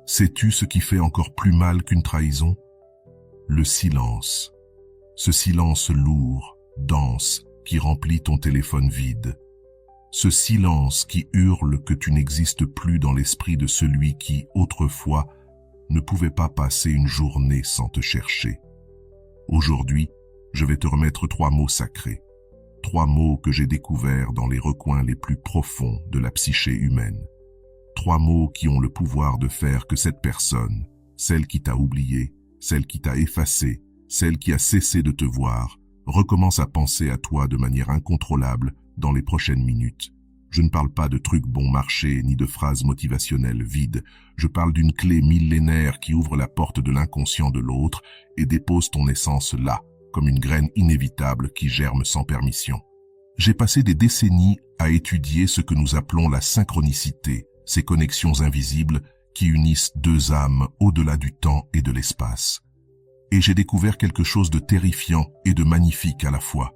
Sais-tu ce qui fait encore plus mal qu'une trahison? Le silence. Ce silence lourd, dense, qui remplit ton téléphone vide. Ce silence qui hurle que tu n'existes plus dans l'esprit de celui qui, autrefois, ne pouvait pas passer une journée sans te chercher. Aujourd'hui, je vais te remettre 3 mots sacrés. 3 mots que j'ai découverts dans les recoins les plus profonds de la psyché humaine. 3 mots qui ont le pouvoir de faire que cette personne, celle qui t'a oublié, celle qui t'a effacé, celle qui a cessé de te voir, recommence à penser à toi de manière incontrôlable dans les prochaines minutes. Je ne parle pas de trucs bon marché ni de phrases motivationnelles vides. Je parle d'une clé millénaire qui ouvre la porte de l'inconscient de l'autre et dépose ton essence là, comme une graine inévitable qui germe sans permission. J'ai passé des décennies à étudier ce que nous appelons la synchronicité, ces connexions invisibles qui unissent 2 âmes au-delà du temps et de l'espace. Et j'ai découvert quelque chose de terrifiant et de magnifique à la fois.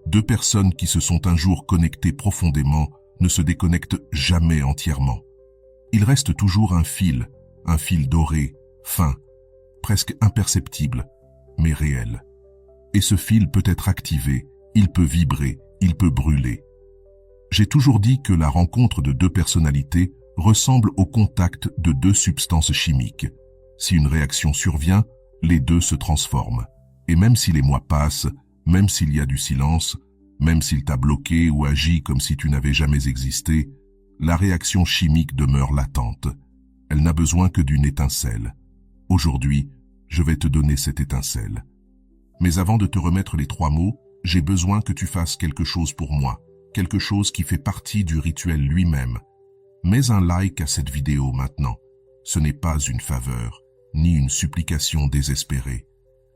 2 personnes qui se sont un jour connectées profondément ne se déconnectent jamais entièrement. Il reste toujours un fil doré, fin, presque imperceptible, mais réel. Et ce fil peut être activé, il peut vibrer, il peut brûler. J'ai toujours dit que la rencontre de 2 personnalités ressemble au contact de 2 substances chimiques. Si une réaction survient, les 2 se transforment. Et même si les mois passent, même s'il y a du silence, même s'il t'a bloqué ou agi comme si tu n'avais jamais existé, la réaction chimique demeure latente. Elle n'a besoin que d'une étincelle. Aujourd'hui, je vais te donner cette étincelle. Mais avant de te remettre les 3 mots, j'ai besoin que tu fasses quelque chose pour moi, quelque chose qui fait partie du rituel lui-même. Mets un like à cette vidéo maintenant. Ce n'est pas une faveur, ni une supplication désespérée.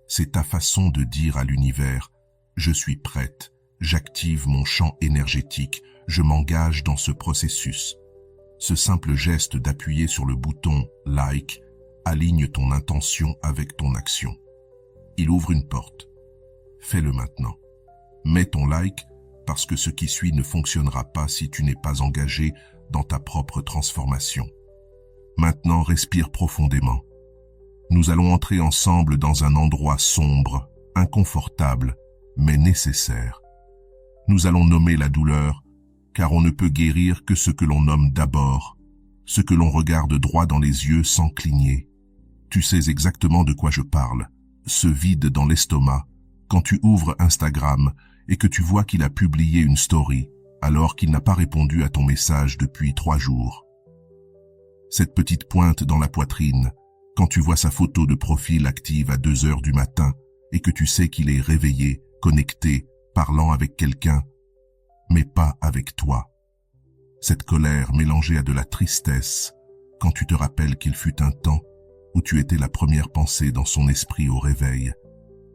C'est ta façon de dire à l'univers « Je suis prête, j'active mon champ énergétique, je m'engage dans ce processus ». Ce simple geste d'appuyer sur le bouton « Like » aligne ton intention avec ton action. Il ouvre une porte. Fais-le maintenant. Mets ton like parce que ce qui suit ne fonctionnera pas si tu n'es pas engagé dans ta propre transformation. Maintenant, respire profondément. Nous allons entrer ensemble dans un endroit sombre, inconfortable, mais nécessaire. Nous allons nommer la douleur, car on ne peut guérir que ce que l'on nomme d'abord, ce que l'on regarde droit dans les yeux sans cligner. Tu sais exactement de quoi je parle, ce vide dans l'estomac, quand tu ouvres Instagram et que tu vois qu'il a publié une story, alors qu'il n'a pas répondu à ton message depuis 3 jours. Cette petite pointe dans la poitrine, quand tu vois sa photo de profil active à 2 heures du matin et que tu sais qu'il est réveillé, connecté, parlant avec quelqu'un, mais pas avec toi. Cette colère mélangée à de la tristesse, quand tu te rappelles qu'il fut un temps où tu étais la première pensée dans son esprit au réveil,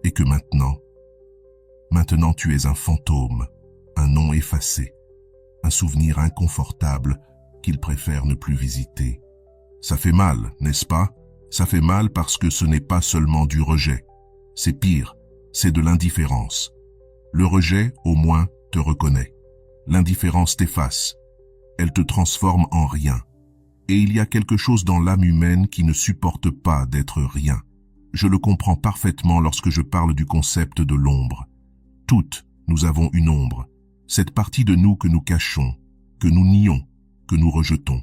et que maintenant tu es un fantôme, un nom effacé, un souvenir inconfortable qu'il préfère ne plus visiter. Ça fait mal, n'est-ce pas? Ça fait mal parce que ce n'est pas seulement du rejet. C'est pire, c'est de l'indifférence. Le rejet, au moins, te reconnaît. L'indifférence t'efface. Elle te transforme en rien. Et il y a quelque chose dans l'âme humaine qui ne supporte pas d'être rien. Je le comprends parfaitement lorsque je parle du concept de l'ombre. Toutes, nous avons une ombre. Cette partie de nous que nous cachons, que nous nions, que nous rejetons.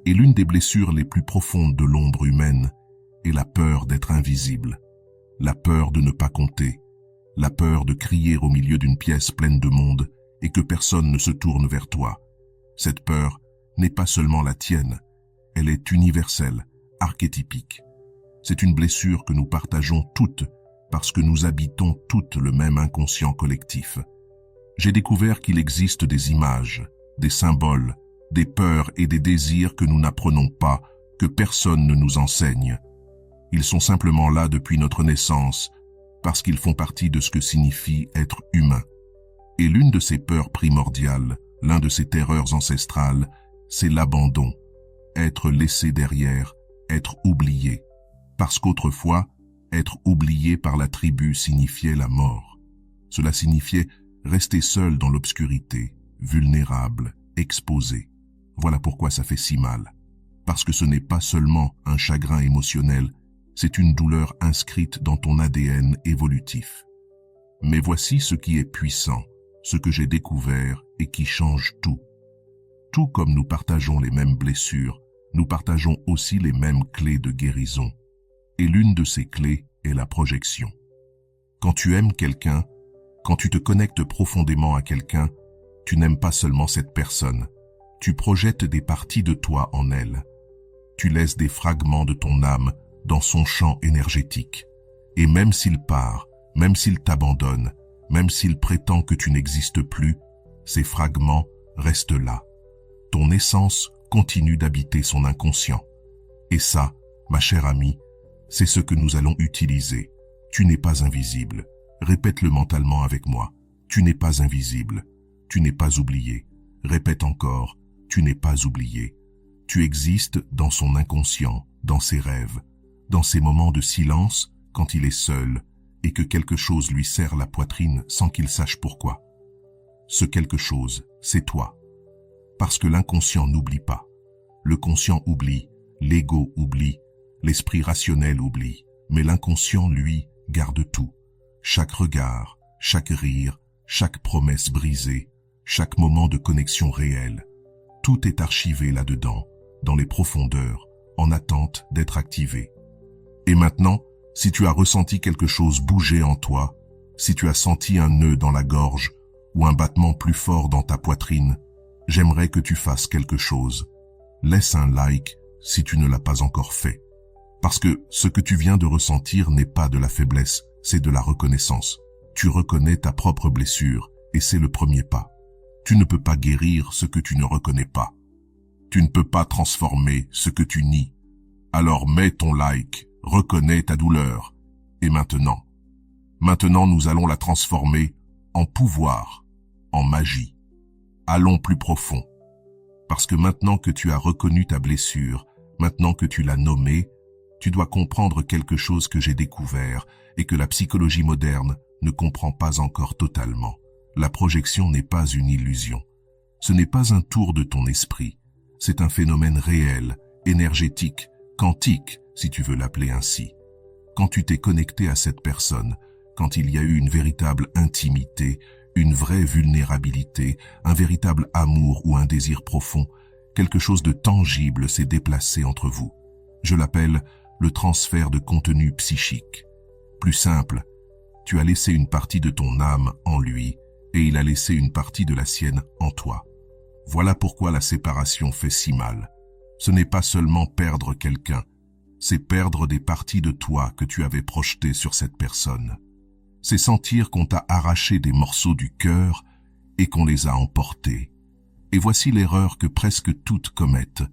Et l'une des blessures les plus profondes de l'ombre humaine est la peur d'être invisible, la peur de ne pas compter, la peur de crier au milieu d'une pièce pleine de monde et que personne ne se tourne vers toi. Cette peur n'est pas seulement la tienne, elle est universelle, archétypique. C'est une blessure que nous partageons toutes parce que nous habitons toutes le même inconscient collectif. J'ai découvert qu'il existe des images, des symboles, des peurs et des désirs que nous n'apprenons pas, que personne ne nous enseigne. Ils sont simplement là depuis notre naissance, parce qu'ils font partie de ce que signifie être humain. Et l'une de ces peurs primordiales, l'un de ces terreurs ancestrales, c'est l'abandon, être laissé derrière, être oublié. Parce qu'autrefois, être oublié par la tribu signifiait la mort. Cela signifiait rester seul dans l'obscurité, vulnérable, exposé. Voilà pourquoi ça fait si mal. parce que ce n'est pas seulement un chagrin émotionnel, c'est une douleur inscrite dans ton ADN évolutif. Mais voici ce qui est puissant, ce que j'ai découvert et qui change tout. Tout comme nous partageons les mêmes blessures, nous partageons aussi les mêmes clés de guérison. Et l'une de ces clés est la projection. Quand tu aimes quelqu'un, quand tu te connectes profondément à quelqu'un, tu n'aimes pas seulement cette personne, tu projettes des parties de toi en elle. Tu laisses des fragments de ton âme dans son champ énergétique. Et même s'il part, même s'il t'abandonne, même s'il prétend que tu n'existes plus, ces fragments restent là. Ton essence continue d'habiter son inconscient. Et ça, ma chère amie, c'est ce que nous allons utiliser. Tu n'es pas invisible. Répète-le mentalement avec moi. Tu n'es pas invisible. Tu n'es pas oublié. Répète encore. Tu n'es pas oublié. Tu existes dans son inconscient, dans ses rêves, dans ses moments de silence quand il est seul et que quelque chose lui serre la poitrine sans qu'il sache pourquoi. Ce quelque chose, c'est toi. Parce que l'inconscient n'oublie pas. Le conscient oublie, l'ego oublie, l'esprit rationnel oublie, mais l'inconscient, lui, garde tout. Chaque regard, chaque rire, chaque promesse brisée, chaque moment de connexion réelle. Tout est archivé là-dedans, dans les profondeurs, en attente d'être activé. Et maintenant, si tu as ressenti quelque chose bouger en toi, si tu as senti un nœud dans la gorge ou un battement plus fort dans ta poitrine, j'aimerais que tu fasses quelque chose. Laisse un like si tu ne l'as pas encore fait. Parce que ce que tu viens de ressentir n'est pas de la faiblesse, c'est de la reconnaissance. Tu reconnais ta propre blessure et c'est le premier pas. Tu ne peux pas guérir ce que tu ne reconnais pas. Tu ne peux pas transformer ce que tu nies. Alors mets ton like, reconnais ta douleur. Et maintenant nous allons la transformer en pouvoir, en magie. Allons plus profond. Parce que maintenant que tu as reconnu ta blessure, maintenant que tu l'as nommée, tu dois comprendre quelque chose que j'ai découvert et que la psychologie moderne ne comprend pas encore totalement. La projection n'est pas une illusion. Ce n'est pas un tour de ton esprit. C'est un phénomène réel, énergétique, quantique, si tu veux l'appeler ainsi. Quand tu t'es connecté à cette personne, quand il y a eu une véritable intimité, une vraie vulnérabilité, un véritable amour ou un désir profond, quelque chose de tangible s'est déplacé entre vous. Je l'appelle le transfert de contenu psychique. Plus simple, tu as laissé une partie de ton âme en lui et il a laissé une partie de la sienne en toi. Voilà pourquoi la séparation fait si mal. Ce n'est pas seulement perdre quelqu'un, c'est perdre des parties de toi que tu avais projetées sur cette personne. C'est sentir qu'on t'a arraché des morceaux du cœur et qu'on les a emportés. Et voici l'erreur que presque toutes commettent,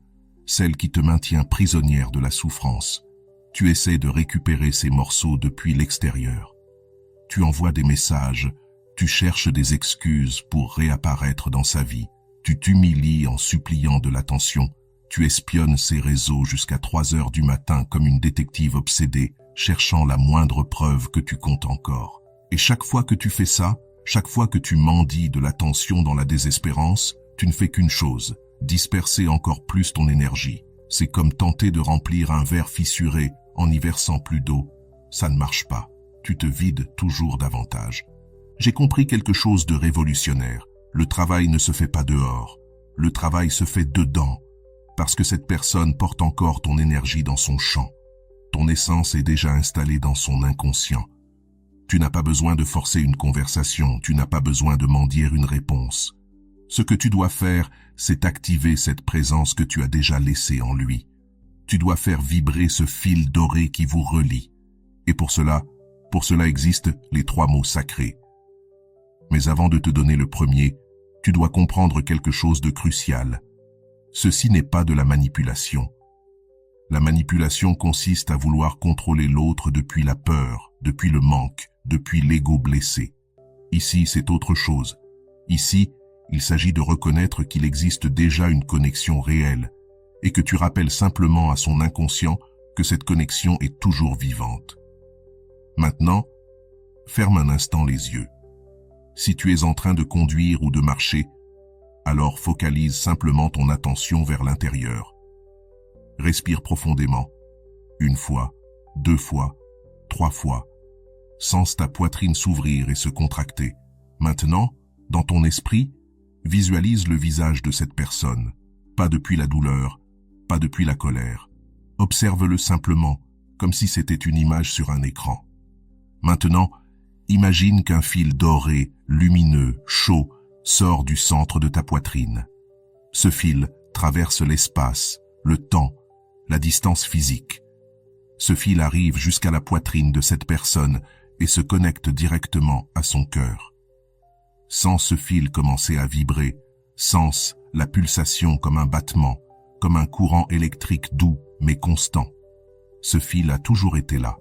celle qui te maintient prisonnière de la souffrance. Tu essaies de récupérer ces morceaux depuis l'extérieur. Tu envoies des messages, tu cherches des excuses pour réapparaître dans sa vie, tu t'humilies en suppliant de l'attention, tu espionnes ses réseaux jusqu'à 3 heures du matin comme une détective obsédée, cherchant la moindre preuve que tu comptes encore. Et chaque fois que tu fais ça, chaque fois que tu mendies de l'attention dans la désespérance, tu ne fais qu'une chose, disperser encore plus ton énergie. C'est comme tenter de remplir un verre fissuré en y versant plus d'eau. Ça ne marche pas. Tu te vides toujours davantage. J'ai compris quelque chose de révolutionnaire. Le travail ne se fait pas dehors. Le travail se fait dedans. Parce que cette personne porte encore ton énergie dans son champ. Ton essence est déjà installée dans son inconscient. Tu n'as pas besoin de forcer une conversation, tu n'as pas besoin de mendier une réponse. Ce que tu dois faire, c'est activer cette présence que tu as déjà laissée en lui. Tu dois faire vibrer ce fil doré qui vous relie. Et pour cela existent les 3 mots sacrés. Mais avant de te donner le premier, tu dois comprendre quelque chose de crucial. Ceci n'est pas de la manipulation. La manipulation consiste à vouloir contrôler l'autre depuis la peur, depuis le manque, depuis l'ego blessé. Ici, c'est autre chose. Ici, il s'agit de reconnaître qu'il existe déjà une connexion réelle et que tu rappelles simplement à son inconscient que cette connexion est toujours vivante. Maintenant, ferme un instant les yeux. Si tu es en train de conduire ou de marcher, alors focalise simplement ton attention vers l'intérieur. Respire profondément. 1 fois, 2 fois, 3 fois. Sens ta poitrine s'ouvrir et se contracter. Maintenant, dans ton esprit, visualise le visage de cette personne. Pas depuis la douleur, pas depuis la colère. Observe-le simplement, comme si c'était une image sur un écran. Maintenant, imagine qu'un fil doré, lumineux, chaud, sort du centre de ta poitrine. Ce fil traverse l'espace, le temps, la distance physique. Ce fil arrive jusqu'à la poitrine de cette personne et se connecte directement à son cœur. Sens ce fil commencer à vibrer, sens la pulsation comme un battement, comme un courant électrique doux mais constant. Ce fil a toujours été là.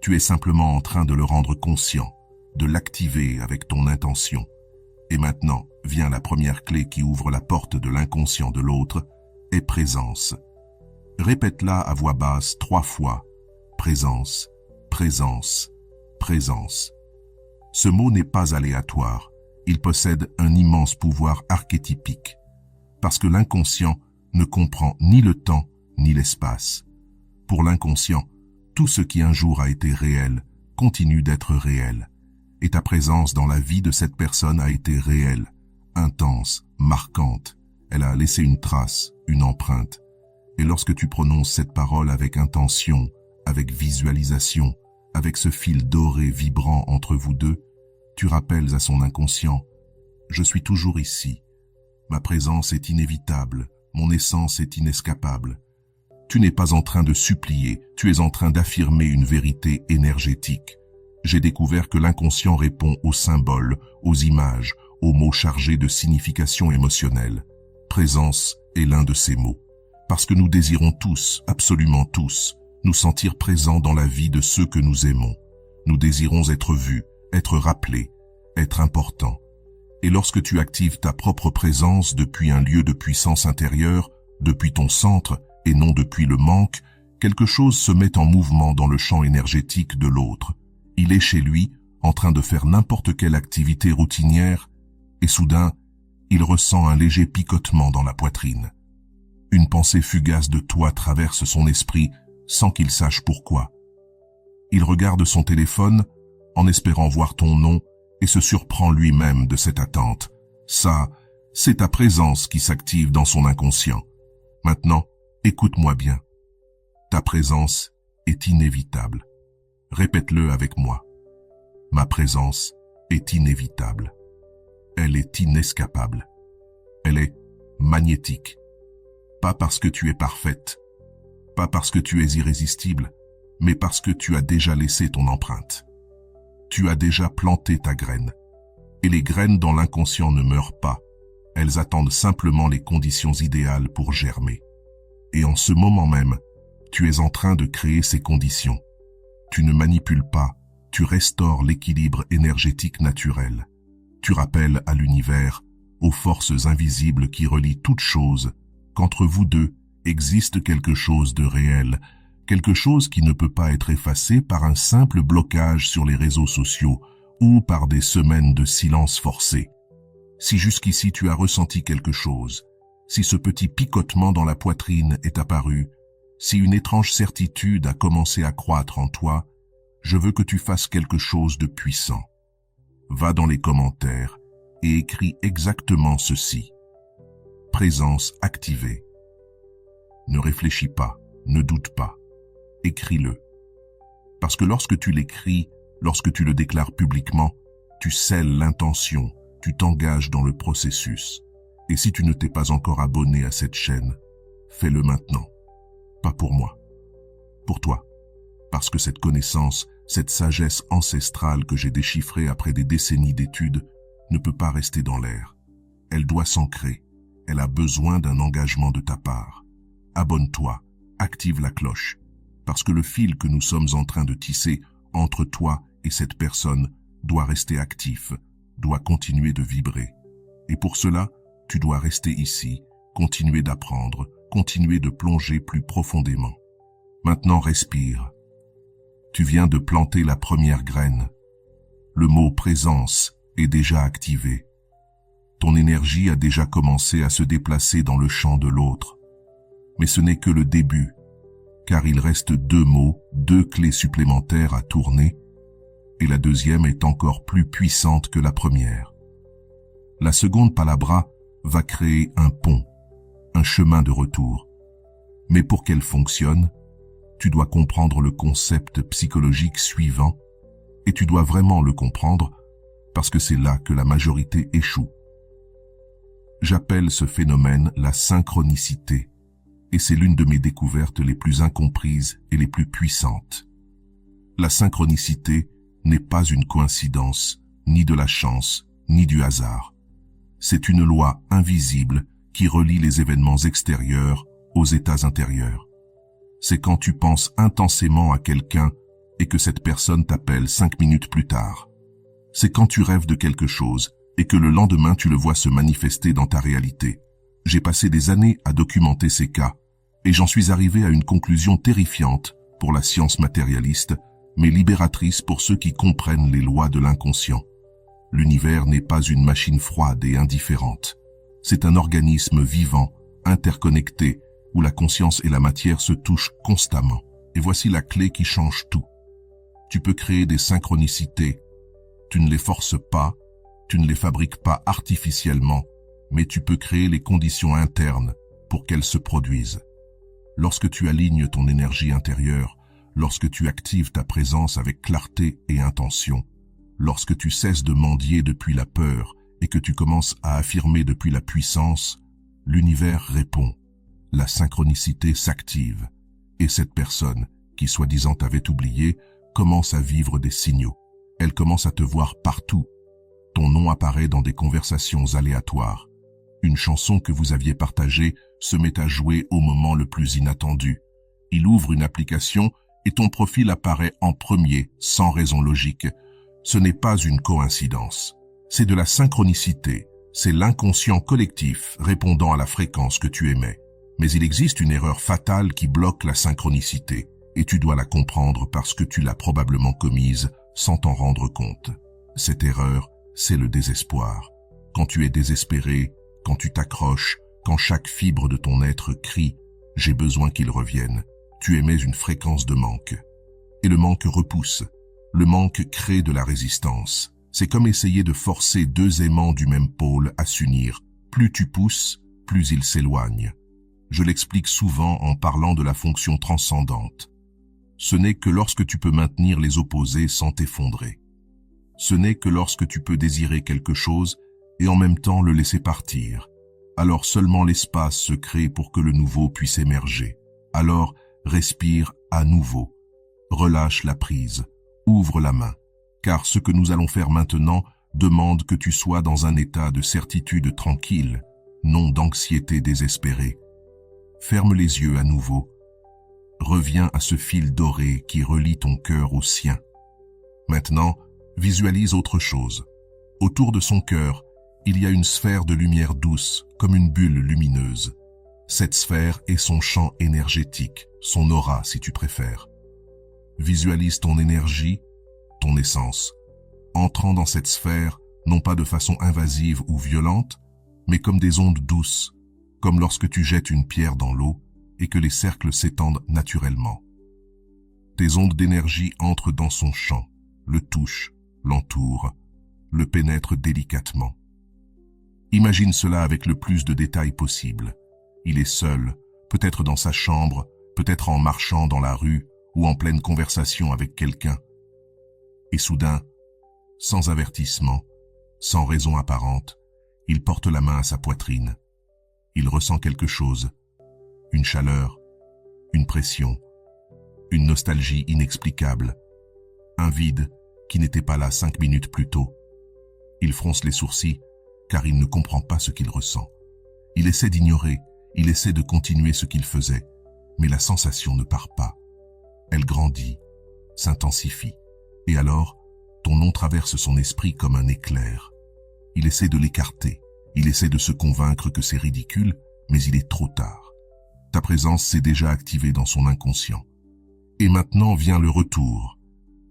Tu es simplement en train de le rendre conscient, de l'activer avec ton intention. Et maintenant vient la première clé qui ouvre la porte de l'inconscient de l'autre, est présence. Répète-la à voix basse 3 fois. Présence, présence, présence. Ce mot n'est pas aléatoire. Il possède un immense pouvoir archétypique. Parce que l'inconscient ne comprend ni le temps ni l'espace. Pour l'inconscient, tout ce qui un jour a été réel continue d'être réel. Et ta présence dans la vie de cette personne a été réelle, intense, marquante. Elle a laissé une trace, une empreinte. Et lorsque tu prononces cette parole avec intention, avec visualisation, avec ce fil doré vibrant entre vous deux, tu rappelles à son inconscient « Je suis toujours ici. Ma présence est inévitable. Mon essence est inescapable. » Tu n'es pas en train de supplier, tu es en train d'affirmer une vérité énergétique. J'ai découvert que l'inconscient répond aux symboles, aux images, aux mots chargés de signification émotionnelle. Présence est l'un de ces mots. Parce que nous désirons tous, absolument tous, nous sentir présents dans la vie de ceux que nous aimons. Nous désirons être vus, être rappelés, être importants. Et lorsque tu actives ta propre présence depuis un lieu de puissance intérieure, depuis ton centre et non depuis le manque, quelque chose se met en mouvement dans le champ énergétique de l'autre. Il est chez lui, en train de faire n'importe quelle activité routinière, et soudain, il ressent un léger picotement dans la poitrine. Une pensée fugace de toi traverse son esprit sans qu'il sache pourquoi. Il regarde son téléphone en espérant voir ton nom et se surprend lui-même de cette attente. Ça, c'est ta présence qui s'active dans son inconscient. Maintenant, écoute-moi bien. Ta présence est inévitable. Répète-le avec moi. Ma présence est inévitable. Elle est inescapable. Elle est magnétique. Pas parce que tu es parfaite, pas parce que tu es irrésistible, mais parce que tu as déjà laissé ton empreinte. Tu as déjà planté ta graine. Et les graines dans l'inconscient ne meurent pas. Elles attendent simplement les conditions idéales pour germer. Et en ce moment même, tu es en train de créer ces conditions. Tu ne manipules pas, tu restaures l'équilibre énergétique naturel. Tu rappelles à l'univers, aux forces invisibles qui relient toutes choses, qu'entre vous deux existe quelque chose de réel, quelque chose qui ne peut pas être effacé par un simple blocage sur les réseaux sociaux ou par des semaines de silence forcé. Si jusqu'ici tu as ressenti quelque chose, si ce petit picotement dans la poitrine est apparu, si une étrange certitude a commencé à croître en toi, je veux que tu fasses quelque chose de puissant. Va dans les commentaires et écris exactement ceci. Présence activée. Ne réfléchis pas, ne doute pas. Écris-le. Parce que lorsque tu l'écris, lorsque tu le déclares publiquement, tu scelles l'intention, tu t'engages dans le processus. Et si tu ne t'es pas encore abonné à cette chaîne, fais-le maintenant. Pas pour moi, pour toi. Parce que cette connaissance, cette sagesse ancestrale que j'ai déchiffrée après des décennies d'études, ne peut pas rester dans l'air. Elle doit s'ancrer. Elle a besoin d'un engagement de ta part. Abonne-toi, active la cloche, parce que le fil que nous sommes en train de tisser entre toi et cette personne doit rester actif, doit continuer de vibrer. Et pour cela, tu dois rester ici, continuer d'apprendre, continuer de plonger plus profondément. Maintenant respire. Tu viens de planter la première graine. Le mot présence est déjà activé. Ton énergie a déjà commencé à se déplacer dans le champ de l'autre. Mais ce n'est que le début, car il reste 2 mots, 2 clés supplémentaires à tourner, et la deuxième est encore plus puissante que la première. La seconde palabra va créer un pont, un chemin de retour. Mais pour qu'elle fonctionne, tu dois comprendre le concept psychologique suivant, et tu dois vraiment le comprendre parce que c'est là que la majorité échoue. J'appelle ce phénomène la synchronicité, et c'est l'une de mes découvertes les plus incomprises et les plus puissantes. La synchronicité n'est pas une coïncidence, ni de la chance, ni du hasard. C'est une loi invisible qui relie les événements extérieurs aux états intérieurs. C'est quand tu penses intensément à quelqu'un et que cette personne t'appelle 5 minutes plus tard. C'est quand tu rêves de quelque chose et que le lendemain tu le vois se manifester dans ta réalité. J'ai passé des années à documenter ces cas et j'en suis arrivé à une conclusion terrifiante pour la science matérialiste, mais libératrice pour ceux qui comprennent les lois de l'inconscient. L'univers n'est pas une machine froide et indifférente. C'est un organisme vivant, interconnecté, où la conscience et la matière se touchent constamment. Et voici la clé qui change tout. Tu peux créer des synchronicités. Tu ne les forces pas, tu ne les fabriques pas artificiellement, mais tu peux créer les conditions internes pour qu'elles se produisent. Lorsque tu alignes ton énergie intérieure, lorsque tu actives ta présence avec clarté et intention, lorsque tu cesses de mendier depuis la peur et que tu commences à affirmer depuis la puissance, l'univers répond. La synchronicité s'active, et cette personne, qui soi-disant t'avait oublié, commence à vivre des signaux. Elle commence à te voir partout. Ton nom apparaît dans des conversations aléatoires. Une chanson que vous aviez partagée se met à jouer au moment le plus inattendu. Il ouvre une application et ton profil apparaît en premier, sans raison logique. Ce n'est pas une coïncidence. C'est de la synchronicité. C'est l'inconscient collectif répondant à la fréquence que tu émets. Mais il existe une erreur fatale qui bloque la synchronicité, et tu dois la comprendre parce que tu l'as probablement commise sans t'en rendre compte. Cette erreur, c'est le désespoir. Quand tu es désespéré, quand tu t'accroches, quand chaque fibre de ton être crie « j'ai besoin qu'il revienne », tu émets une fréquence de manque. Et le manque repousse. Le manque crée de la résistance. C'est comme essayer de forcer 2 aimants du même pôle à s'unir. Plus tu pousses, plus ils s'éloignent. Je l'explique souvent en parlant de la fonction transcendante. Ce n'est que lorsque tu peux maintenir les opposés sans t'effondrer. Ce n'est que lorsque tu peux désirer quelque chose et en même temps le laisser partir. Alors seulement l'espace se crée pour que le nouveau puisse émerger. Alors respire à nouveau. Relâche la prise. Ouvre la main. Car ce que nous allons faire maintenant demande que tu sois dans un état de certitude tranquille, non d'anxiété désespérée. Ferme les yeux à nouveau. Reviens à ce fil doré qui relie ton cœur au sien. Maintenant, visualise autre chose. Autour de son cœur, il y a une sphère de lumière douce, comme une bulle lumineuse. Cette sphère est son champ énergétique, son aura si tu préfères. Visualise ton énergie, ton essence, entrant dans cette sphère, non pas de façon invasive ou violente, mais comme des ondes douces, comme lorsque tu jettes une pierre dans l'eau et que les cercles s'étendent naturellement. Tes ondes d'énergie entrent dans son champ, le touchent, l'entourent, le pénètrent délicatement. Imagine cela avec le plus de détails possible. Il est seul, peut-être dans sa chambre, peut-être en marchant dans la rue ou en pleine conversation avec quelqu'un. Et soudain, sans avertissement, sans raison apparente, il porte la main à sa poitrine. Il ressent quelque chose, une chaleur, une pression, une nostalgie inexplicable, un vide qui n'était pas là 5 minutes plus tôt. Il fronce les sourcils car il ne comprend pas ce qu'il ressent. Il essaie d'ignorer, il essaie de continuer ce qu'il faisait, mais la sensation ne part pas. Elle grandit, s'intensifie, et alors, ton nom traverse son esprit comme un éclair. Il essaie de l'écarter, il essaie de se convaincre que c'est ridicule, mais il est trop tard. Ta présence s'est déjà activée dans son inconscient. Et maintenant vient le retour,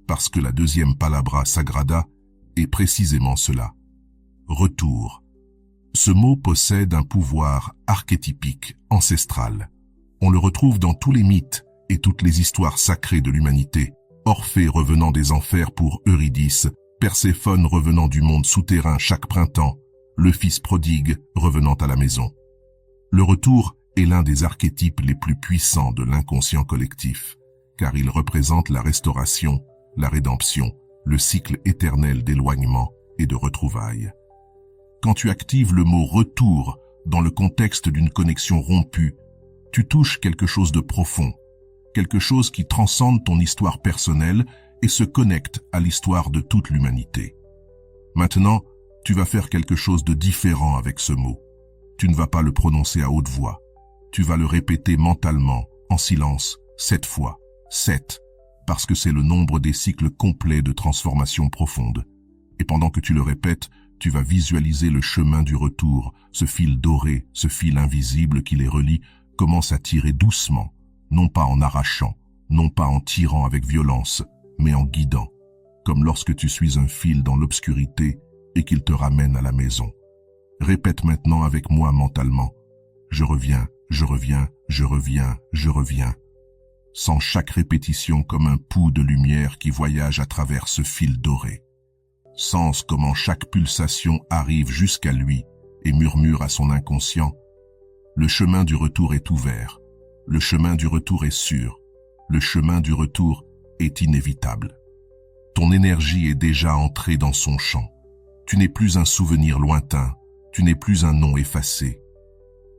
parce que la deuxième palabra sagrada est précisément cela. Retour. Ce mot possède un pouvoir archétypique, ancestral. On le retrouve dans tous les mythes et toutes les histoires sacrées de l'humanité. Orphée revenant des enfers pour Eurydice, Perséphone revenant du monde souterrain chaque printemps, le fils prodigue revenant à la maison. Le retour est l'un des archétypes les plus puissants de l'inconscient collectif, car il représente la restauration, la rédemption, le cycle éternel d'éloignement et de retrouvailles. Quand tu actives le mot « retour » dans le contexte d'une connexion rompue, tu touches quelque chose de profond, quelque chose qui transcende ton histoire personnelle et se connecte à l'histoire de toute l'humanité. Maintenant, tu vas faire quelque chose de différent avec ce mot. Tu ne vas pas le prononcer à haute voix. Tu vas le répéter mentalement, en silence, 7 fois. 7, parce que c'est le nombre des cycles complets de transformation profonde. Et pendant que tu le répètes, tu vas visualiser le chemin du retour, ce fil doré, ce fil invisible qui les relie, commence à tirer doucement, non pas en arrachant, non pas en tirant avec violence, mais en guidant, comme lorsque tu suis un fil dans l'obscurité et qu'il te ramène à la maison. Répète maintenant avec moi mentalement. Je reviens, je reviens, je reviens, je reviens. Sens chaque répétition comme un pouls de lumière qui voyage à travers ce fil doré. Sens comment chaque pulsation arrive jusqu'à lui et murmure à son inconscient. Le chemin du retour est ouvert. Le chemin du retour est sûr. Le chemin du retour est inévitable. Ton énergie est déjà entrée dans son champ. Tu n'es plus un souvenir lointain. Tu n'es plus un nom effacé.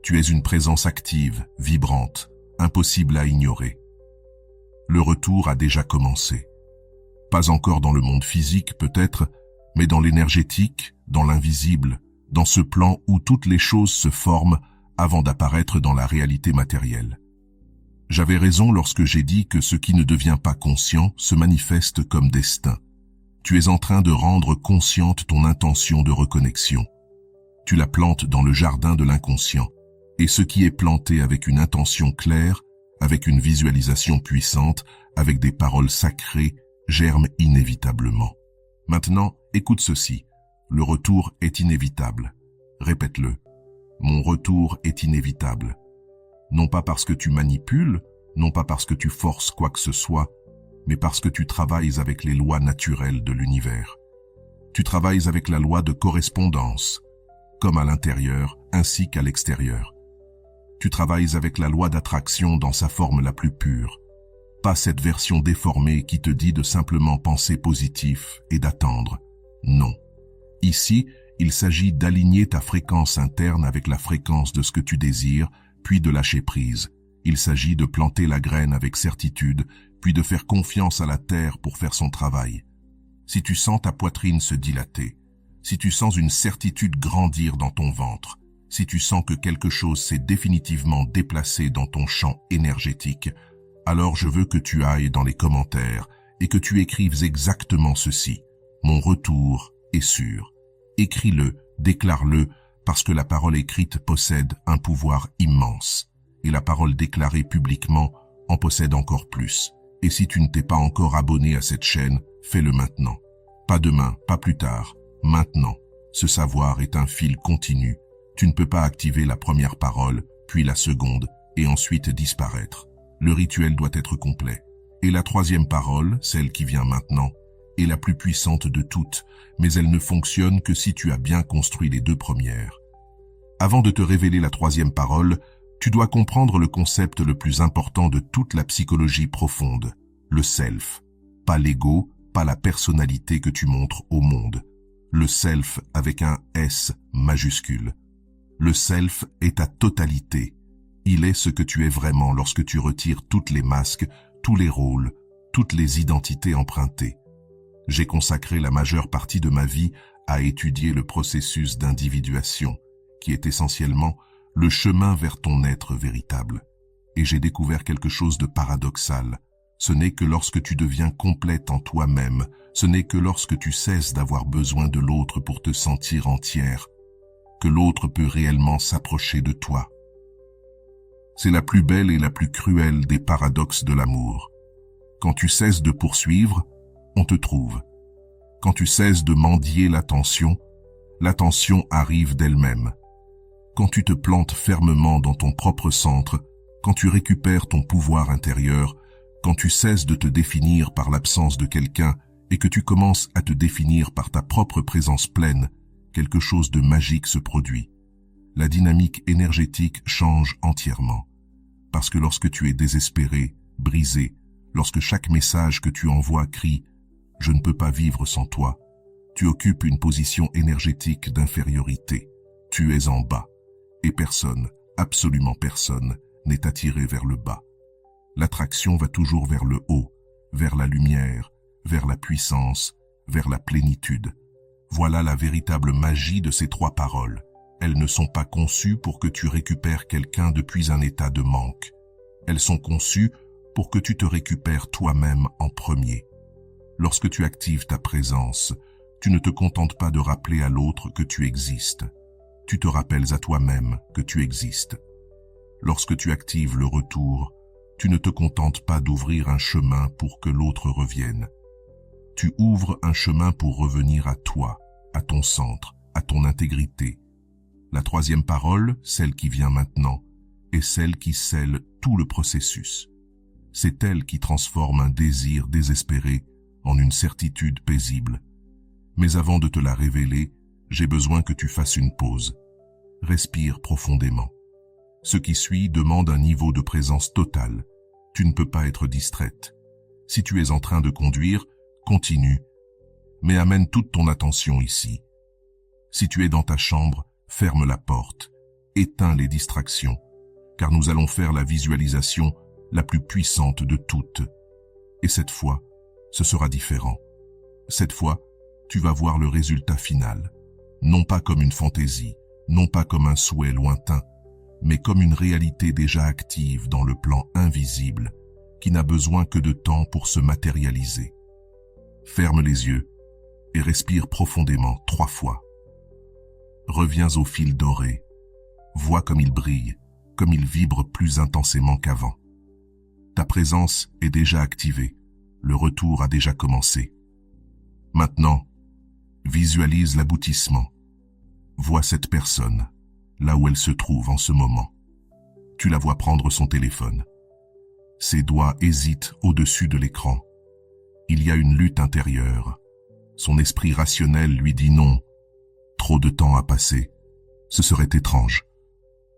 Tu es une présence active, vibrante, impossible à ignorer. Le retour a déjà commencé. Pas encore dans le monde physique peut-être, mais dans l'énergétique, dans l'invisible, dans ce plan où toutes les choses se forment avant d'apparaître dans la réalité matérielle. J'avais raison lorsque j'ai dit que ce qui ne devient pas conscient se manifeste comme destin. Tu es en train de rendre consciente ton intention de reconnexion. Tu la plantes dans le jardin de l'inconscient, et ce qui est planté avec une intention claire, avec une visualisation puissante, avec des paroles sacrées, germe inévitablement. Maintenant, écoute ceci. Le retour est inévitable. Répète-le. Mon retour est inévitable. Non pas parce que tu manipules, non pas parce que tu forces quoi que ce soit, mais parce que tu travailles avec les lois naturelles de l'univers. Tu travailles avec la loi de correspondance, comme à l'intérieur ainsi qu'à l'extérieur. Tu travailles avec la loi d'attraction dans sa forme la plus pure, pas cette version déformée qui te dit de simplement penser positif et d'attendre. Non. Ici, il s'agit d'aligner ta fréquence interne avec la fréquence de ce que tu désires, puis de lâcher prise. Il s'agit de planter la graine avec certitude, puis de faire confiance à la terre pour faire son travail. Si tu sens ta poitrine se dilater, si tu sens une certitude grandir dans ton ventre, si tu sens que quelque chose s'est définitivement déplacé dans ton champ énergétique, alors je veux que tu ailles dans les commentaires et que tu écrives exactement ceci. Mon retour est sûr. Écris-le, déclare-le, parce que la parole écrite possède un pouvoir immense, et la parole déclarée publiquement en possède encore plus. Et si tu ne t'es pas encore abonné à cette chaîne, fais-le maintenant. Pas demain, pas plus tard, maintenant. Ce savoir est un fil continu. Tu ne peux pas activer la première parole, puis la seconde, et ensuite disparaître. Le rituel doit être complet. Et la troisième parole, celle qui vient maintenant, est la plus puissante de toutes, mais elle ne fonctionne que si tu as bien construit les deux premières. Avant de te révéler la troisième parole, tu dois comprendre le concept le plus important de toute la psychologie profonde, le self. Pas l'ego, pas la personnalité que tu montres au monde. Le self avec un S majuscule. Le self est ta totalité. Il est ce que tu es vraiment lorsque tu retires toutes les masques, tous les rôles, toutes les identités empruntées. J'ai consacré la majeure partie de ma vie à étudier le processus d'individuation, qui est essentiellement le chemin vers ton être véritable. Et j'ai découvert quelque chose de paradoxal. Ce n'est que lorsque tu deviens complète en toi-même, ce n'est que lorsque tu cesses d'avoir besoin de l'autre pour te sentir entière, que l'autre peut réellement s'approcher de toi. C'est la plus belle et la plus cruelle des paradoxes de l'amour. Quand tu cesses de poursuivre, on te trouve. Quand tu cesses de mendier l'attention arrive d'elle-même. Quand tu te plantes fermement dans ton propre centre, quand tu récupères ton pouvoir intérieur, quand tu cesses de te définir par l'absence de quelqu'un et que tu commences à te définir par ta propre présence pleine, quelque chose de magique se produit. La dynamique énergétique change entièrement. Parce que lorsque tu es désespéré, brisé, lorsque chaque message que tu envoies crie « Je ne peux pas vivre sans toi », tu occupes une position énergétique d'infériorité. Tu es en bas. Et personne, absolument personne, n'est attiré vers le bas. L'attraction va toujours vers le haut, vers la lumière, vers la puissance, vers la plénitude. Voilà la véritable magie de ces trois paroles. Elles ne sont pas conçues pour que tu récupères quelqu'un depuis un état de manque. Elles sont conçues pour que tu te récupères toi-même en premier. Lorsque tu actives ta présence, tu ne te contentes pas de rappeler à l'autre que tu existes. Tu te rappelles à toi-même que tu existes. Lorsque tu actives le retour, tu ne te contentes pas d'ouvrir un chemin pour que l'autre revienne. Tu ouvres un chemin pour revenir à toi, à ton centre, à ton intégrité. La troisième parole, celle qui vient maintenant, est celle qui scelle tout le processus. C'est elle qui transforme un désir désespéré en une certitude paisible. Mais avant de te la révéler, j'ai besoin que tu fasses une pause. Respire profondément. Ce qui suit demande un niveau de présence totale. Tu ne peux pas être distraite. Si tu es en train de conduire, continue, mais amène toute ton attention ici. Si tu es dans ta chambre, ferme la porte, éteins les distractions, car nous allons faire la visualisation la plus puissante de toutes. Et cette fois, ce sera différent. Cette fois, tu vas voir le résultat final, non pas comme une fantaisie, non pas comme un souhait lointain, mais comme une réalité déjà active dans le plan invisible, qui n'a besoin que de temps pour se matérialiser. Ferme les yeux et respire profondément 3 fois. Reviens au fil doré. Vois comme il brille, comme il vibre plus intensément qu'avant. Ta présence est déjà activée. Le retour a déjà commencé. Maintenant, visualise l'aboutissement. Vois cette personne, là où elle se trouve en ce moment. Tu la vois prendre son téléphone. Ses doigts hésitent au-dessus de l'écran. Il y a une lutte intérieure. Son esprit rationnel lui dit non. Trop de temps a passé. Ce serait étrange.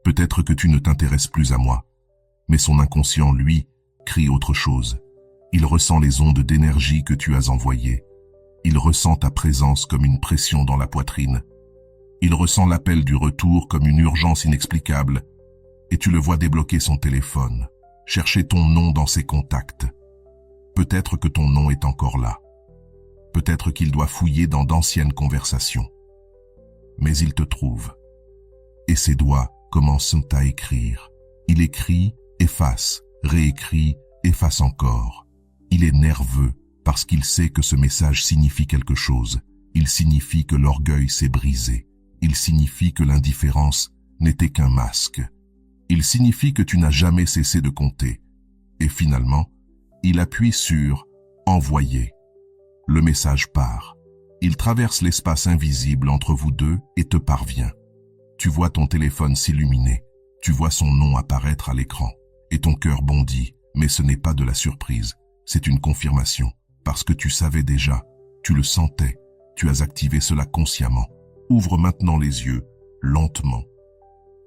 Peut-être que tu ne t'intéresses plus à moi. Mais son inconscient, lui, crie autre chose. Il ressent les ondes d'énergie que tu as envoyées. Il ressent ta présence comme une pression dans la poitrine. Il ressent l'appel du retour comme une urgence inexplicable. Et tu le vois débloquer son téléphone, chercher ton nom dans ses contacts. Peut-être que ton nom est encore là. Peut-être qu'il doit fouiller dans d'anciennes conversations. Mais il te trouve. Et ses doigts commencent à écrire. Il écrit, efface, réécrit, efface encore. Il est nerveux parce qu'il sait que ce message signifie quelque chose. Il signifie que l'orgueil s'est brisé. Il signifie que l'indifférence n'était qu'un masque. Il signifie que tu n'as jamais cessé de compter. Et finalement, il appuie sur « Envoyer ». Le message part. Il traverse l'espace invisible entre vous deux et te parvient. Tu vois ton téléphone s'illuminer. Tu vois son nom apparaître à l'écran. Et ton cœur bondit, mais ce n'est pas de la surprise. C'est une confirmation. Parce que tu savais déjà, tu le sentais. Tu as activé cela consciemment. Ouvre maintenant les yeux, lentement.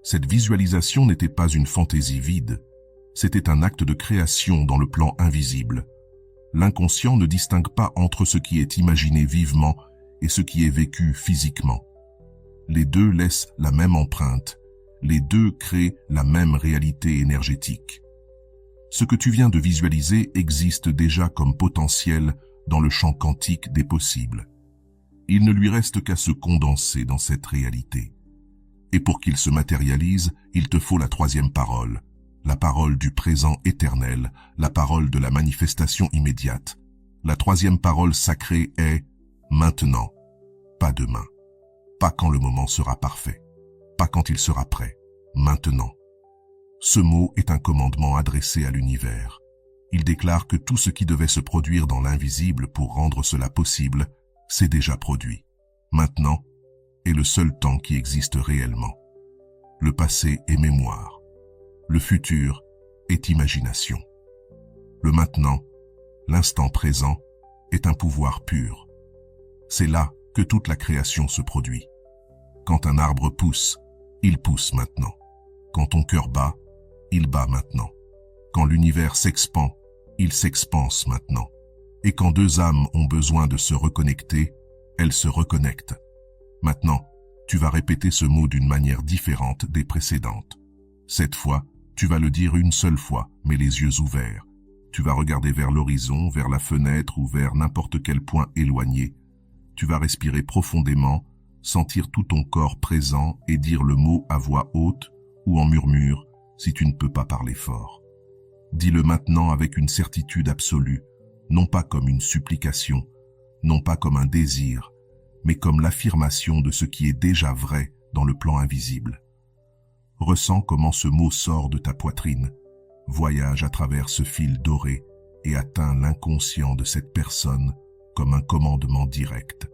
Cette visualisation n'était pas une fantaisie vide. C'était un acte de création dans le plan invisible. L'inconscient ne distingue pas entre ce qui est imaginé vivement et ce qui est vécu physiquement. Les deux laissent la même empreinte. Les deux créent la même réalité énergétique. Ce que tu viens de visualiser existe déjà comme potentiel dans le champ quantique des possibles. Il ne lui reste qu'à se condenser dans cette réalité. Et pour qu'il se matérialise, il te faut la troisième parole, la parole du présent éternel, la parole de la manifestation immédiate. La troisième parole sacrée est « maintenant », pas demain, pas quand le moment sera parfait, pas quand il sera prêt, maintenant. Ce mot est un commandement adressé à l'univers. Il déclare que tout ce qui devait se produire dans l'invisible pour rendre cela possible s'est déjà produit. Maintenant est le seul temps qui existe réellement. Le passé est mémoire. Le futur est imagination. Le maintenant, l'instant présent, est un pouvoir pur. C'est là que toute la création se produit. Quand un arbre pousse, il pousse maintenant. Quand ton cœur bat, il bat maintenant. Quand l'univers s'expand, il s'expanse maintenant. Et quand deux âmes ont besoin de se reconnecter, elles se reconnectent. Maintenant, tu vas répéter ce mot d'une manière différente des précédentes. Cette fois, tu vas le dire une seule fois, mais les yeux ouverts. Tu vas regarder vers l'horizon, vers la fenêtre ou vers n'importe quel point éloigné. Tu vas respirer profondément, sentir tout ton corps présent et dire le mot à voix haute ou en murmure si tu ne peux pas parler fort. Dis-le maintenant avec une certitude absolue, non pas comme une supplication, non pas comme un désir, mais comme l'affirmation de ce qui est déjà vrai dans le plan invisible. Ressens comment ce mot sort de ta poitrine, voyage à travers ce fil doré et atteint l'inconscient de cette personne comme un commandement direct.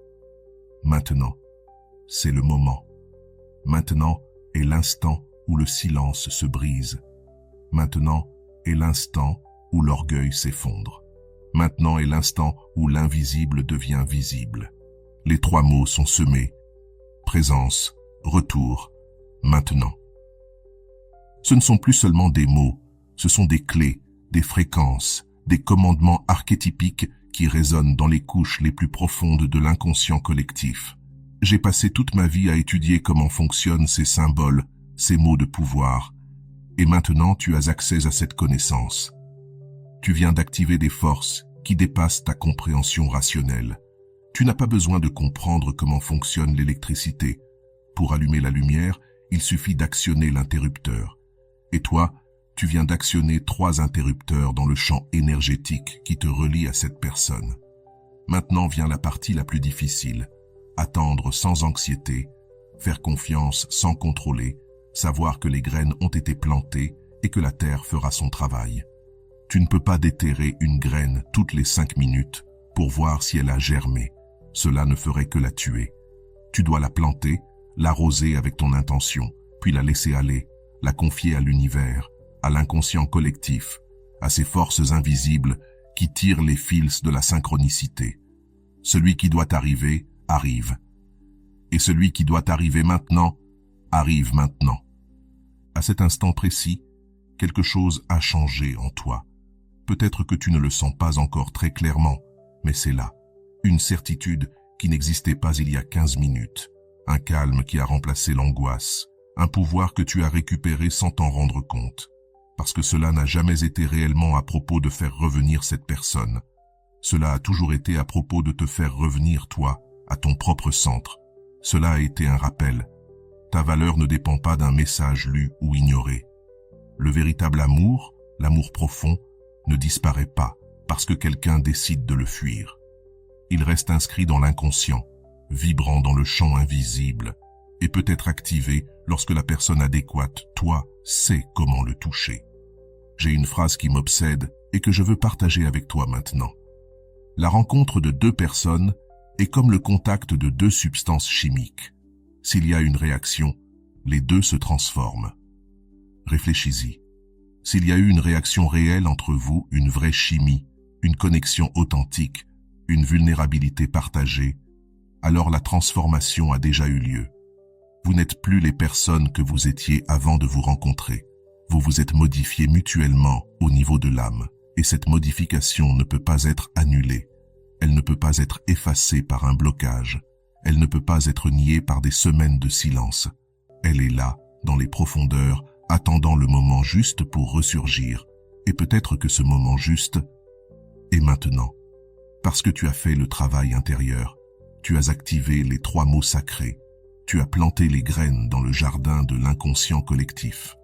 Maintenant, c'est le moment. Maintenant est l'instant où le silence se brise. Maintenant est l'instant où l'orgueil s'effondre. Maintenant est l'instant où l'invisible devient visible. Les trois mots sont semés. Présence, retour, maintenant. Ce ne sont plus seulement des mots, ce sont des clés, des fréquences, des commandements archétypiques qui résonnent dans les couches les plus profondes de l'inconscient collectif. J'ai passé toute ma vie à étudier comment fonctionnent ces symboles, ces mots de pouvoir, et maintenant tu as accès à cette connaissance. Tu viens d'activer des forces qui dépassent ta compréhension rationnelle. Tu n'as pas besoin de comprendre comment fonctionne l'électricité. Pour allumer la lumière, il suffit d'actionner l'interrupteur. Et toi, tu viens d'actionner 3 interrupteurs dans le champ énergétique qui te relie à cette personne. Maintenant vient la partie la plus difficile. Attendre sans anxiété, faire confiance sans contrôler, savoir que les graines ont été plantées et que la terre fera son travail. Tu ne peux pas déterrer une graine toutes les 5 minutes pour voir si elle a germé. Cela ne ferait que la tuer. Tu dois la planter, l'arroser avec ton intention, puis la laisser aller, la confier à l'univers, à l'inconscient collectif, à ces forces invisibles qui tirent les fils de la synchronicité. Celui qui doit arriver, arrive. Et celui qui doit arriver maintenant, arrive maintenant. À cet instant précis, quelque chose a changé en toi. Peut-être que tu ne le sens pas encore très clairement, mais c'est là. Une certitude qui n'existait pas il y a 15 minutes. Un calme qui a remplacé l'angoisse. Un pouvoir que tu as récupéré sans t'en rendre compte. Parce que cela n'a jamais été réellement à propos de faire revenir cette personne. Cela a toujours été à propos de te faire revenir toi, à ton propre centre. Cela a été un rappel. Ta valeur ne dépend pas d'un message lu ou ignoré. Le véritable amour, l'amour profond, ne disparaît pas parce que quelqu'un décide de le fuir. Il reste inscrit dans l'inconscient, vibrant dans le champ invisible, et peut être activé lorsque la personne adéquate, toi, sait comment le toucher. J'ai une phrase qui m'obsède et que je veux partager avec toi maintenant. La rencontre de 2 personnes est comme le contact de 2 substances chimiques. S'il y a une réaction, les 2 se transforment. Réfléchis-y. S'il y a eu une réaction réelle entre vous, une vraie chimie, une connexion authentique, une vulnérabilité partagée, alors la transformation a déjà eu lieu. Vous n'êtes plus les personnes que vous étiez avant de vous rencontrer. Vous vous êtes modifiés mutuellement au niveau de l'âme, et cette modification ne peut pas être annulée. Elle ne peut pas être effacée par un blocage. Elle ne peut pas être niée par des semaines de silence. Elle est là, dans les profondeurs, attendant le moment juste pour ressurgir. Et peut-être que ce moment juste est maintenant. Parce que tu as fait le travail intérieur. Tu as activé les 3 mots sacrés. Tu as planté les graines dans le jardin de l'inconscient collectif.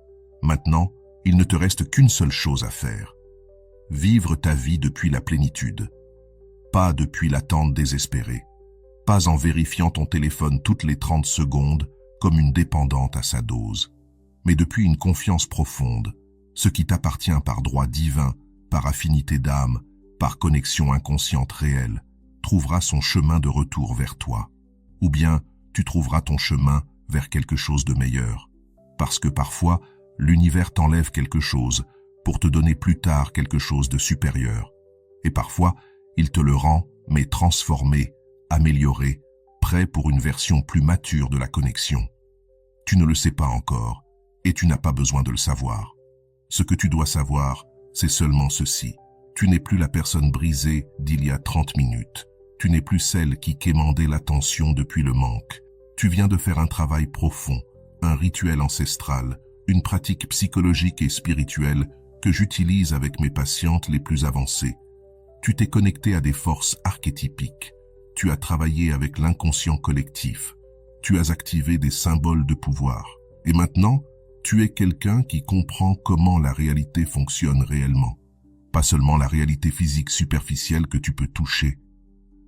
Maintenant, il ne te reste qu'une seule chose à faire. Vivre ta vie depuis la plénitude. Pas depuis l'attente désespérée. Pas en vérifiant ton téléphone toutes les 30 secondes comme une dépendante à sa dose. Mais depuis une confiance profonde, ce qui t'appartient par droit divin, par affinité d'âme, par connexion inconsciente réelle, trouvera son chemin de retour vers toi. Ou bien, tu trouveras ton chemin vers quelque chose de meilleur. Parce que parfois, l'univers t'enlève quelque chose pour te donner plus tard quelque chose de supérieur. Et parfois, il te le rend, mais transformé, amélioré, prêt pour une version plus mature de la connexion. Tu ne le sais pas encore, et tu n'as pas besoin de le savoir. Ce que tu dois savoir, c'est seulement ceci. Tu n'es plus la personne brisée d'il y a 30 minutes. Tu n'es plus celle qui quémandait l'attention depuis le manque. Tu viens de faire un travail profond, un rituel ancestral, une pratique psychologique et spirituelle que j'utilise avec mes patientes les plus avancées. Tu t'es connecté à des forces archétypiques. Tu as travaillé avec l'inconscient collectif. Tu as activé des symboles de pouvoir. Et maintenant, tu es quelqu'un qui comprend comment la réalité fonctionne réellement. Pas seulement la réalité physique superficielle que tu peux toucher,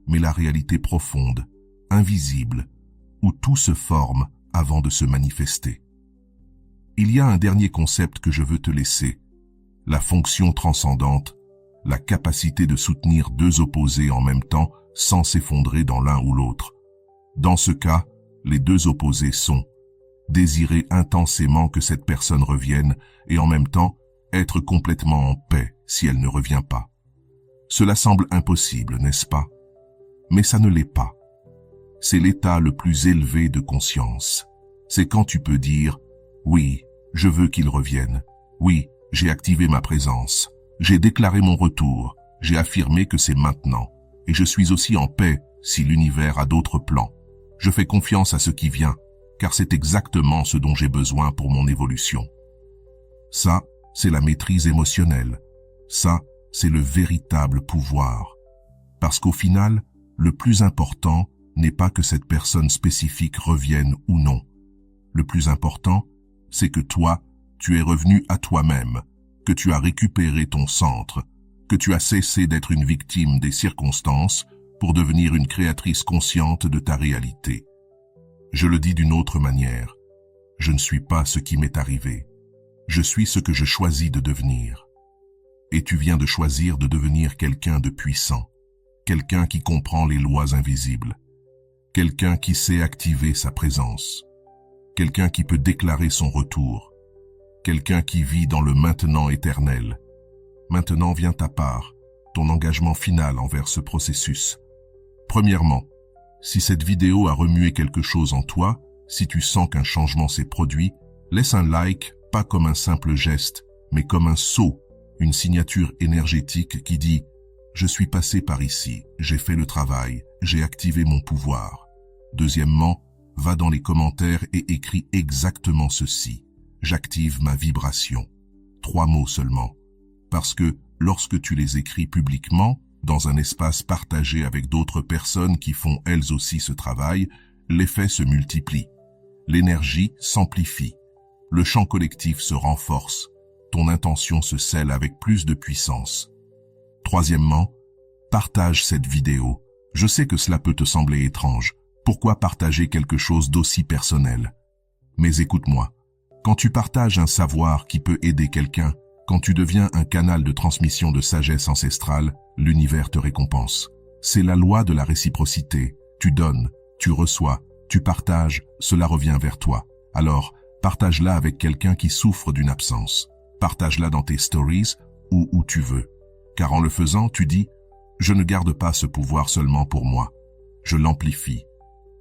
mais la réalité profonde, invisible, où tout se forme avant de se manifester. Il y a un dernier concept que je veux te laisser, la fonction transcendante, la capacité de soutenir deux opposés en même temps sans s'effondrer dans l'un ou l'autre. Dans ce cas, les deux opposés sont désirer intensément que cette personne revienne et en même temps être complètement en paix si elle ne revient pas. Cela semble impossible, n'est-ce pas? Mais ça ne l'est pas. C'est l'état le plus élevé de conscience. C'est quand tu peux dire « Oui, je veux qu'il revienne. Oui, j'ai activé ma présence. J'ai déclaré mon retour. J'ai affirmé que c'est maintenant. Et je suis aussi en paix si l'univers a d'autres plans. Je fais confiance à ce qui vient, car c'est exactement ce dont j'ai besoin pour mon évolution. » Ça, c'est la maîtrise émotionnelle. Ça, c'est le véritable pouvoir. Parce qu'au final, le plus important n'est pas que cette personne spécifique revienne ou non. Le plus important, c'est que toi, tu es revenu à toi-même, que tu as récupéré ton centre, que tu as cessé d'être une victime des circonstances pour devenir une créatrice consciente de ta réalité. Je le dis d'une autre manière. Je ne suis pas ce qui m'est arrivé. Je suis ce que je choisis de devenir. Et tu viens de choisir de devenir quelqu'un de puissant, quelqu'un qui comprend les lois invisibles, quelqu'un qui sait activer sa présence, quelqu'un qui peut déclarer son retour, quelqu'un qui vit dans le maintenant éternel. Maintenant vient ta part, ton engagement final envers ce processus. Premièrement, si cette vidéo a remué quelque chose en toi, si tu sens qu'un changement s'est produit, laisse un like, pas comme un simple geste, mais comme un sceau, une signature énergétique qui dit « Je suis passé par ici, j'ai fait le travail, j'ai activé mon pouvoir ». Deuxièmement, va dans les commentaires et écris exactement ceci « J'active ma vibration ». 3 mots seulement. Parce que lorsque tu les écris publiquement, dans un espace partagé avec d'autres personnes qui font elles aussi ce travail, l'effet se multiplie. L'énergie s'amplifie. Le champ collectif se renforce. Ton intention se scelle avec plus de puissance. Troisièmement, partage cette vidéo. Je sais que cela peut te sembler étrange. Pourquoi partager quelque chose d'aussi personnel? Mais écoute-moi. Quand tu partages un savoir qui peut aider quelqu'un, quand tu deviens un canal de transmission de sagesse ancestrale, l'univers te récompense. C'est la loi de la réciprocité. Tu donnes, tu reçois, tu partages, cela revient vers toi. Alors, partage-la avec quelqu'un qui souffre d'une absence. Partage-la dans tes stories ou où tu veux. Car en le faisant, tu dis « Je ne garde pas ce pouvoir seulement pour moi. Je l'amplifie.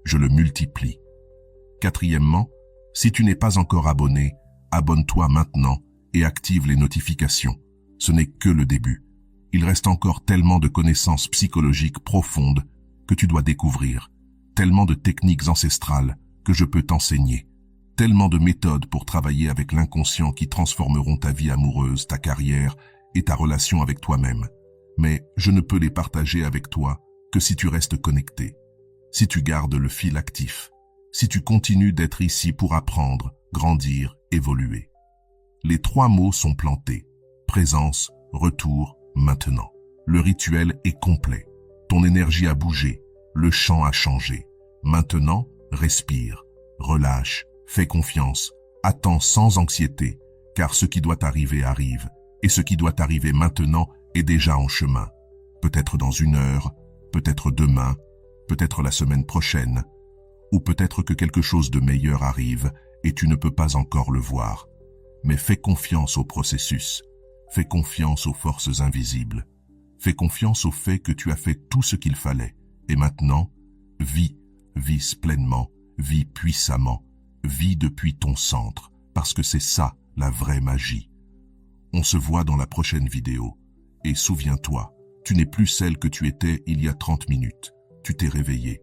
Je le multiplie. » Quatrièmement, si tu n'es pas encore abonné, abonne-toi maintenant et active les notifications. Ce n'est que le début. Il reste encore tellement de connaissances psychologiques profondes que tu dois découvrir, tellement de techniques ancestrales que je peux t'enseigner, tellement de méthodes pour travailler avec l'inconscient qui transformeront ta vie amoureuse, ta carrière et ta relation avec toi-même. Mais je ne peux les partager avec toi que si tu restes connecté, si tu gardes le fil actif, si tu continues d'être ici pour apprendre, grandir, évoluer. Les 3 mots sont plantés. Présence, retour, maintenant. Le rituel est complet. Ton énergie a bougé. Le champ a changé. Maintenant, respire, relâche, fais confiance, attends sans anxiété, car ce qui doit arriver arrive, et ce qui doit arriver maintenant est déjà en chemin. Peut-être dans 1 heure, peut-être demain, peut-être la semaine prochaine, ou peut-être que quelque chose de meilleur arrive et tu ne peux pas encore le voir. Mais fais confiance au processus. Fais confiance aux forces invisibles. Fais confiance au fait que tu as fait tout ce qu'il fallait. Et maintenant, vis pleinement, vis puissamment, vis depuis ton centre, parce que c'est ça, la vraie magie. On se voit dans la prochaine vidéo. Et souviens-toi, tu n'es plus celle que tu étais il y a 30 minutes. Tu t'es réveillée.